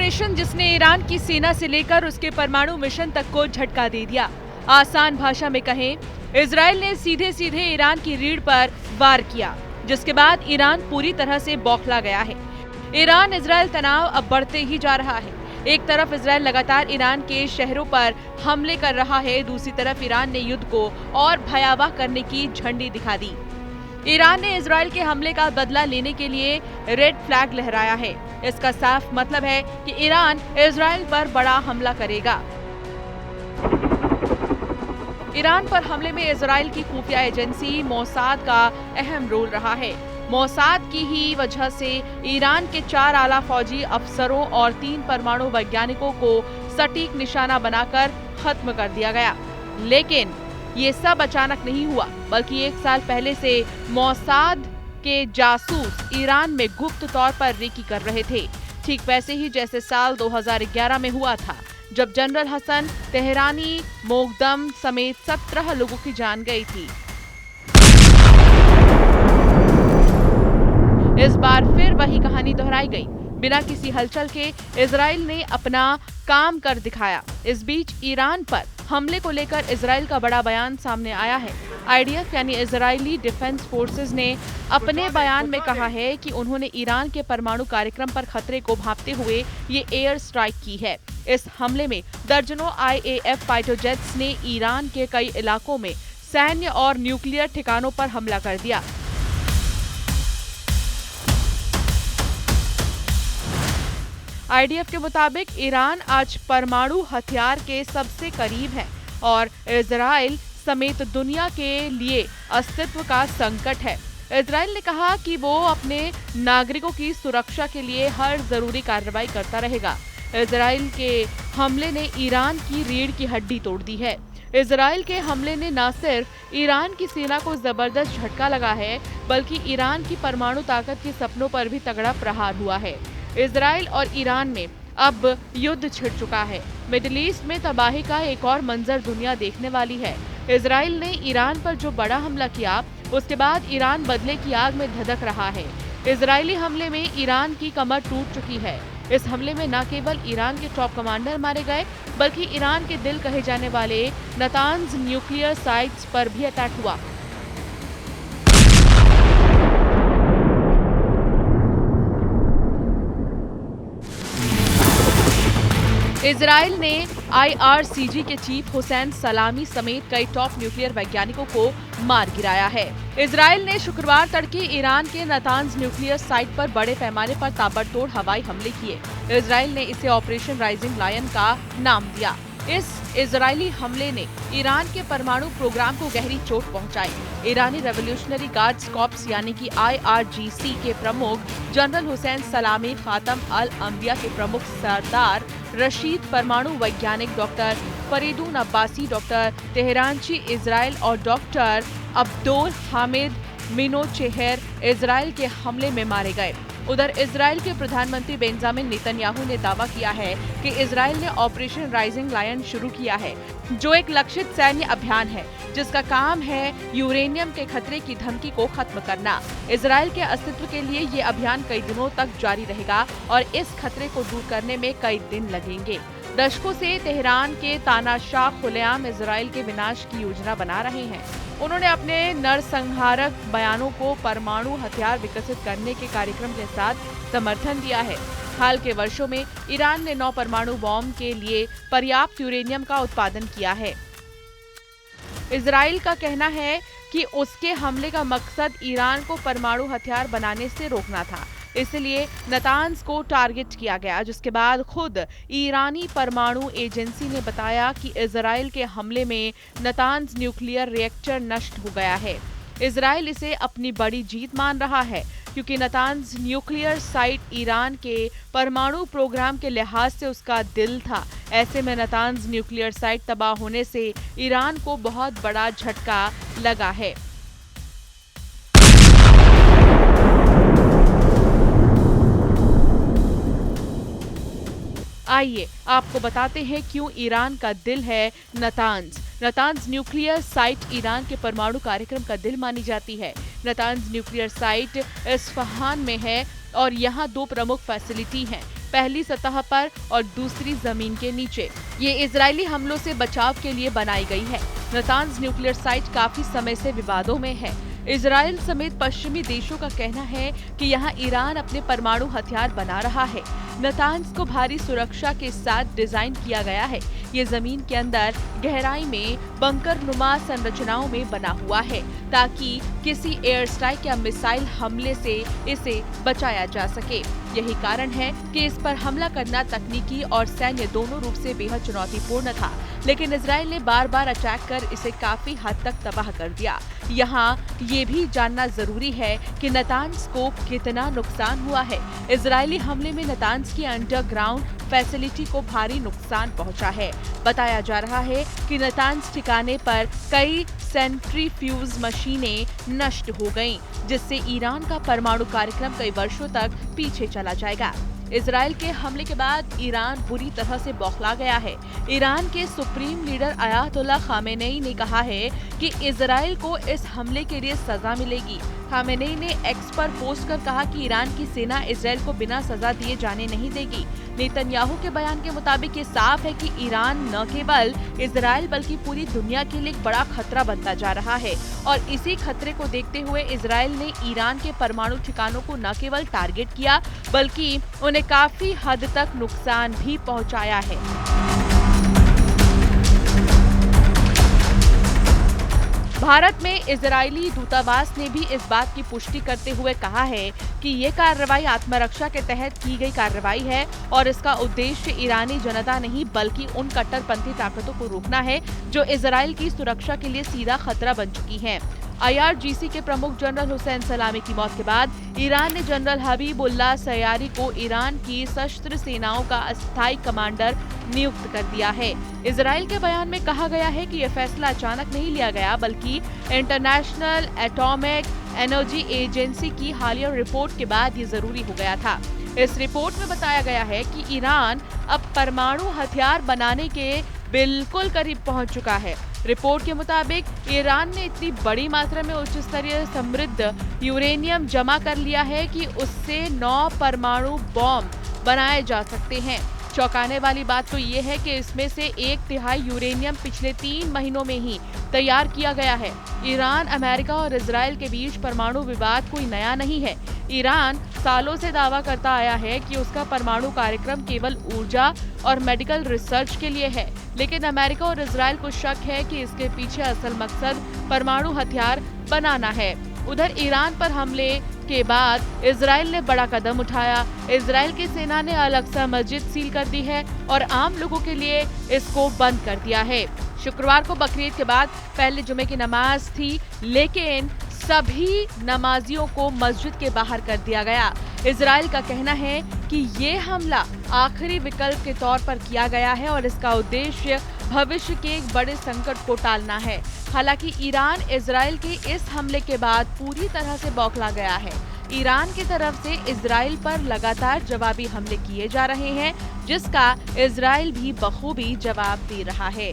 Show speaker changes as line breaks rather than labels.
Operation जिसने Iran की सेना से लेकर उसके परमाणु मिशन तक को झटका दे दिया। आसान भाषा में कहें, इजराइल ने सीधे सीधे ईरान की रीढ़ पर वार किया, जिसके बाद ईरान पूरी तरह से बौखला गया है। ईरान इजराइल तनाव अब बढ़ते ही जा रहा है। एक तरफ इजराइल लगातार ईरान के शहरों पर हमले कर रहा है, दूसरी तरफ ईरान ने युद्ध को और भयावह करने की झंडी दिखा दी। ईरान ने इजराइल के हमले का बदला लेने के लिए रेड फ्लैग लहराया है। इसका साफ मतलब है कि ईरान इजराइल पर बड़ा हमला करेगा। ईरान पर हमले में इजराइल की खुफिया एजेंसी मोसाद का अहम रोल रहा है। मोसाद की ही वजह से ईरान के 4 आला फौजी अफसरों और 3 परमाणु वैज्ञानिकों को सटीक निशाना बनाकर खत्म कर दिया गया। लेकिन ये सब अचानक नहीं हुआ, बल्कि 1 साल पहले से मोसाद के जासूस ईरान में गुप्त तौर पर रेकी कर रहे थे। ठीक वैसे ही जैसे साल 2011 में हुआ था, जब जनरल हसन तेहरानी मोगदम समेत 17 लोगों की जान गई थी। इस बार फिर वही कहानी दोहराई गई। बिना किसी हलचल के इजराइल ने अपना काम कर दिखाया। इस बीच ईरान पर हमले को लेकर इजराइल का बड़ा बयान सामने आया है। आईडीएफ यानी इजरायली डिफेंस फोर्सेस ने अपने बयान में कहा है कि उन्होंने ईरान के परमाणु कार्यक्रम पर खतरे को भांपते हुए ये एयर स्ट्राइक की है। इस हमले में दर्जनों आईएएफ फाइटर जेट्स ने ईरान के कई इलाकों में सैन्य और न्यूक्लियर ठिकानों पर हमला कर दिया। आईडीएफ के मुताबिक ईरान आज परमाणु हथियार के सबसे करीब है और इजराइल समेत दुनिया के लिए अस्तित्व का संकट है। इजराइल ने कहा कि वो अपने नागरिकों की सुरक्षा के लिए हर जरूरी कार्रवाई करता रहेगा। इजराइल के हमले ने ईरान की रीढ़ की हड्डी तोड़ दी है। इजराइल के हमले ने न सिर्फ ईरान की सेना को जबरदस्त झटका लगा है, बल्कि ईरान की परमाणु ताकत के सपनों पर भी तगड़ा प्रहार हुआ है। इजराइल और ईरान में अब युद्ध छिड़ चुका है। मिडिल ईस्ट में तबाही का एक और मंजर दुनिया देखने वाली है। इजराइल ने ईरान पर जो बड़ा हमला किया, उसके बाद ईरान बदले की आग में धधक रहा है। इजरायली हमले में ईरान की कमर टूट चुकी है। इस हमले में न केवल ईरान के टॉप कमांडर मारे गए, बल्कि ईरान के दिल कहे जाने वाले नतांज न्यूक्लियर साइट्स पर भी अटैक हुआ। इजराइल ने आईआरसीजी के चीफ हुसैन सलामी समेत कई टॉप न्यूक्लियर वैज्ञानिकों को मार गिराया है। इजराइल ने शुक्रवार तड़के ईरान के नतांज न्यूक्लियर साइट पर बड़े पैमाने पर ताबड़तोड़ हवाई हमले किए। इजराइल ने इसे ऑपरेशन राइजिंग लायन का नाम दिया। इस इजरायली हमले ने ईरान के परमाणु प्रोग्राम को गहरी चोट पहुंचाई। ईरानी रेवोल्यूशनरी गार्ड्स कॉर्प्स यानी कि आईआरजीसी के प्रमुख जनरल हुसैन सलामी, खातम अल अंबिया के प्रमुख सरदार रशीद, परमाणु वैज्ञानिक doctor Fereydoun Abbasi, doctor Tehranchi Israel और doctor Abdul Hamid Minouchehr Israel के हमले में मारे गए। उधर इजराइल के प्रधानमंत्री बेंजामिन नेतन्याहू ने दावा किया है कि इजराइल ने ऑपरेशन राइजिंग लायन शुरू किया है, जो एक लक्षित सैन्य अभियान है जिसका काम है यूरेनियम के खतरे की धमकी को खत्म करना। इजराइल के अस्तित्व के लिए ये अभियान कई दिनों तक जारी रहेगा और इस खतरे को दूर करने में कई दिन लगेंगे। दशकों से तेहरान के तानाशाह खुलेआम इजराइल के विनाश की योजना बना रहे हैं। उन्होंने अपने नरसंहारक बयानों को परमाणु हथियार विकसित करने के कार्यक्रम के साथ समर्थन दिया है। हाल के वर्षों में ईरान ने 9 परमाणु बॉम्ब के लिए पर्याप्त यूरेनियम का उत्पादन किया है। इजराइल का कहना है कि उसके हमले का मकसद ईरान को परमाणु हथियार बनाने से रोकना था, इसलिए नतांज को टारगेट किया गया, जिसके बाद खुद ईरानी परमाणु एजेंसी ने बताया कि इजराइल के हमले में नतांज न्यूक्लियर रिएक्टर नष्ट हो गया है। इजराइल इसे अपनी बड़ी जीत मान रहा है, क्योंकि नतांज न्यूक्लियर साइट ईरान के परमाणु प्रोग्राम के लिहाज से उसका दिल था। ऐसे में नतांज न्यूक्लियर साइट तबाह होने से ईरान को बहुत बड़ा झटका लगा है। आइए आपको बताते हैं क्यों ईरान का दिल है Natanz. Natanz nuclear site Iran के परमाणु कार्यक्रम का दिल मानी जाती है। नतांज न्यूक्लियर साइट इस्फहान में है और यहाँ 2 प्रमुख फैसिलिटी हैं। पहली सतह पर और दूसरी जमीन के नीचे। ये इजरायली हमलों से बचाव के लिए बनाई गई है। नतान्ज न्यूक्लियर साइट काफी समय से विवादों में है। इजराइल समेत पश्चिमी देशों का कहना है कि यहाँ ईरान अपने परमाणु हथियार बना रहा है। नतान्ज को भारी सुरक्षा के साथ डिजाइन किया गया है। ये जमीन के अंदर गहराई में बंकर नुमा संरचनाओं में बना हुआ है ताकि किसी एयर स्ट्राइक या मिसाइल हमले से इसे बचाया जा सके। यही कारण है कि इस पर हमला करना तकनीकी और सैन्य दोनों रूप से बेहद चुनौतीपूर्ण था, लेकिन इजराइल ने बार बार अटैक कर इसे काफी हद तक तबाह कर दिया। यहाँ ये भी जानना जरूरी है कि नतान्ज को कितना नुकसान हुआ है। इजरायली हमले में नतान्ज की अंडरग्राउंड फैसिलिटी को भारी नुकसान पहुंचा है। बताया जा रहा है कि नतान्ज ठिकाने पर कई सेंट्रीफ्यूज मशीनें नष्ट हो गईं, जिससे ईरान का परमाणु कार्यक्रम कई वर्षों तक पीछे चला जाएगा। इजराइल के हमले के बाद ईरान बुरी तरह से बौखला गया है। ईरान के सुप्रीम लीडर अयातुल्ला खामेनेई ने कहा है कि इजराइल को इस हमले के लिए सजा मिलेगी। खामेनेई ने एक्स पर पोस्ट कर कहा कि ईरान की सेना इजराइल को बिना सजा दिए जाने नहीं देगी। नेतन्याहू के बयान के मुताबिक ये साफ है कि ईरान न केवल इजराइल बल्कि पूरी दुनिया के लिए एक बड़ा खतरा बनता जा रहा है और इसी खतरे को देखते हुए इजराइल ने ईरान के परमाणु ठिकानों को न केवल टारगेट किया बल्कि उन्हें काफी हद तक नुकसान भी पहुंचाया है। भारत में इजरायली दूतावास ने भी इस बात की पुष्टि करते हुए कहा है कि ये कार्रवाई आत्मरक्षा के तहत की गई कार्रवाई है और इसका उद्देश्य ईरानी जनता नहीं बल्कि उन कट्टरपंथी ताकतों को रोकना है जो इजराइल की सुरक्षा के लिए सीधा खतरा बन चुकी हैं। IRGC के प्रमुख जनरल हुसैन सलामी की मौत के बाद ईरान ने जनरल हबीबुल्लाह सयारी को ईरान की सशस्त्र सेनाओं का अस्थायी कमांडर नियुक्त कर दिया है। इजराइल के बयान में कहा गया है कि यह फैसला अचानक नहीं लिया गया बल्कि इंटरनेशनल एटॉमिक एनर्जी एजेंसी की हालिया रिपोर्ट के बाद ये जरूरी हो गया था। इस रिपोर्ट में बताया गया है कि ईरान अब परमाणु हथियार बनाने के बिल्कुल करीब पहुंच चुका है। रिपोर्ट के मुताबिक ईरान ने इतनी बड़ी मात्रा में उच्च स्तरीय समृद्ध यूरेनियम जमा कर लिया है कि उससे 9 परमाणु बॉम्ब बनाए जा सकते हैं। चौंकाने वाली बात तो ये है कि इसमें से 1/3 यूरेनियम पिछले 3 महीनों में ही तैयार किया गया है। ईरान, अमेरिका और इजराइल के बीच परमाणु विवाद कोई नया नहीं है। ईरान सालों से दावा करता आया है कि उसका परमाणु कार्यक्रम केवल ऊर्जा और मेडिकल रिसर्च के लिए है, लेकिन अमेरिका और इजराइल को शक है कि इसके पीछे असल मकसद परमाणु हथियार बनाना है। उधर ईरान पर हमले के बाद इजराइल ने बड़ा कदम उठाया। इजराइल की सेना ने अल-अक्सा मस्जिद सील कर दी है और आम लोगों के लिए इसको बंद कर दिया है। शुक्रवार को बकरीद के बाद पहले जुमे की नमाज थी, लेकिन सभी नमाजियों को मस्जिद के बाहर कर दिया गया। इजराइल का कहना है कि ये हमला आखिरी विकल्प के तौर पर किया गया है और इसका उद्देश्य भविष्य के एक बड़े संकट को टालना है। हालांकि ईरान इजराइल के इस हमले के बाद पूरी तरह से बौखला गया है। ईरान की तरफ से इजराइल पर लगातार जवाबी हमले किए जा रहे हैं, जिसका इजराइल भी बखूबी जवाब दे रहा है।